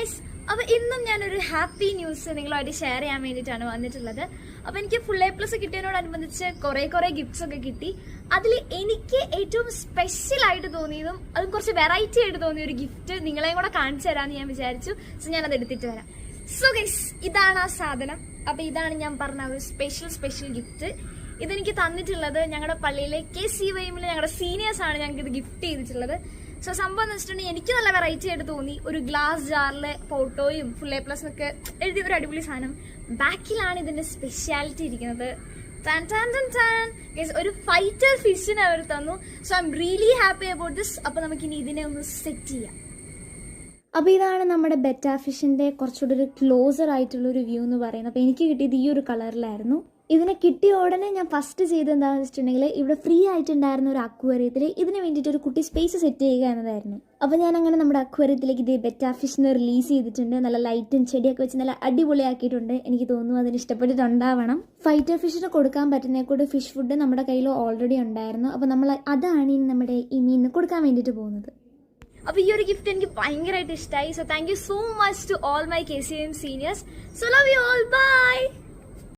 Guys, അപ്പോൾ ഇന്നും ഞാനൊരു ഹാപ്പി ന്യൂസ് നിങ്ങളുമായിട്ട് ഷെയർ ചെയ്യാൻ വേണ്ടിയിട്ടാണ് വന്നിട്ടുള്ളത്. അപ്പോൾ എനിക്ക് ഫുൾ A+ കിട്ടിയതിനോടനുബന്ധിച്ച് കുറേ ഗിഫ്റ്റ്സ് ഒക്കെ കിട്ടി. അതിൽ എനിക്ക് ഏറ്റവും സ്പെഷ്യൽ ആയിട്ട് തോന്നിയതും അതും കുറച്ച് വെറൈറ്റി ആയിട്ട് തോന്നിയ ഒരു ഗിഫ്റ്റ് നിങ്ങളെയും കൂടെ കാണിച്ചു തരാമെന്ന് ഞാൻ വിചാരിച്ചു. സോ ഞാനത് എടുത്തിട്ട് വരാം. സോ ഗൈസ്, ഇതാണ് ആ സാധനം. അപ്പോൾ ഇതാണ് ഞാൻ പറഞ്ഞ ഒരു സ്പെഷ്യൽ ഗിഫ്റ്റ്. ഇതെനിക്ക് തന്നിട്ടുള്ളത് ഞങ്ങളുടെ പള്ളിയിലെ KCYM ഞങ്ങളുടെ സീനിയേഴ്സാണ് ഞങ്ങൾക്ക് ഇത് ഗിഫ്റ്റ് ചെയ്തിട്ടുള്ളത്. സോ സംഭവം എന്ന് വെച്ചിട്ടുണ്ടെങ്കിൽ എനിക്ക് നല്ല വെറൈറ്റി ആയിട്ട് തോന്നി. ഒരു ഗ്ലാസ് ജാറിലെ ഫോട്ടോയും ഫുൾ A+ എന്നൊക്കെ എഴുതിയ ഒരു അടിപൊളി സാധനം. ബാക്കിലാണ് ഇതിന്റെ സ്പെഷ്യാലിറ്റി ഇരിക്കുന്നത്. ഒരു ഫൈറ്റർ ഫിഷിനെ അവർ തന്നു. So I am really happy about this. അപ്പൊ നമുക്കിനി ഇതിനെ ഒന്ന് സെറ്റ് ചെയ്യാം. അപ്പോൾ ഇതാണ് നമ്മുടെ ബെറ്റ ഫിഷിന്റെ കുറച്ചുകൂടി ഒരു ക്ലോസർ ആയിട്ടുള്ള ഒരു വ്യൂ എന്ന് പറയുന്നത്. അപ്പോൾ എനിക്ക് കിട്ടിയത് ഈ ഒരു കളറിലായിരുന്നു. ഇതിനെ കിട്ടിയ ഉടനെ ഞാൻ ഫസ്റ്റ് ചെയ്ത് എന്താണെന്ന് വെച്ചിട്ടുണ്ടെങ്കിൽ ഇവിടെ ഫ്രീ ആയിട്ടുണ്ടായിരുന്ന ഒരു അക്വേറിയത്തിൽ ഇതിന് വേണ്ടിയിട്ട് ഒരു കുട്ടി സ്പേസ് സെറ്റ് ചെയ്യുക എന്നതായിരുന്നു. അപ്പോൾ ഞാൻ അങ്ങനെ നമ്മുടെ അക്വേറിയത്തിലേക്ക് ഇത് ബെറ്റ ഫിഷിനെ റിലീസ് ചെയ്തിട്ടുണ്ട്. നല്ല ലൈറ്റും ചെടിയൊക്കെ വെച്ച് നല്ല അടിപൊളിയാക്കിയിട്ടുണ്ട്. എനിക്ക് തോന്നുന്നു അതിന് ഇഷ്ടപ്പെട്ടിട്ടുണ്ടാവണം. ഫൈറ്റർ ഫിഷിന് കൊടുക്കാൻ പറ്റുന്നേക്കൂടെ ഫിഷ് ഫുഡ് നമ്മുടെ കയ്യിൽ ഓൾറെഡി ഉണ്ടായിരുന്നു. അപ്പോൾ നമ്മൾ അതാണ് ഇനി നമ്മുടെ ഈ മീനിന് കൊടുക്കാൻ വേണ്ടിയിട്ട് പോകുന്നത്. അപ്പോൾ ഈ ഒരു ഗിഫ്റ്റ് എനിക്ക് ഭയങ്കരമായിട്ട് ഇഷ്ടമായി. So thank you so much to all my KCYM seniors. So love you all. By.